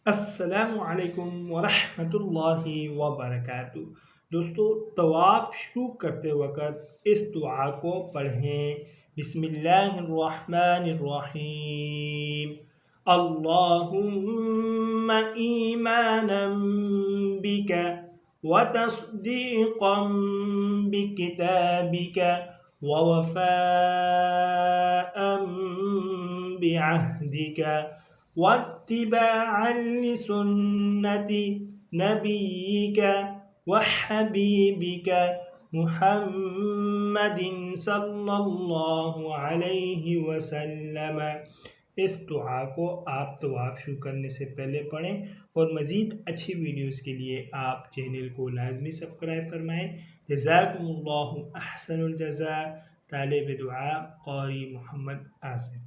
السلام علیکم ورحمۃ اللہ وبرکاتہ۔ دوستو، طواف شروع کرتے وقت اس دعا کو پڑھیں۔ بسم اللہ الرحمن الرحیم۔ اللہم ایمانا بک وتصدیقا بکتابک ووفاء بعہدک واتباعا لسنة نبيك وحبيبك محمد صلی اللہ علیہ وسلم۔ اس دعا کو آپ طواف شروع کرنے سے پہلے پڑھیں، اور مزید اچھی ویڈیوز کے لیے آپ چینل کو لازمی سبسکرائب فرمائیں۔ جزاکم اللہ احسن الجزاء۔ طالب دعا قاری محمد آصف۔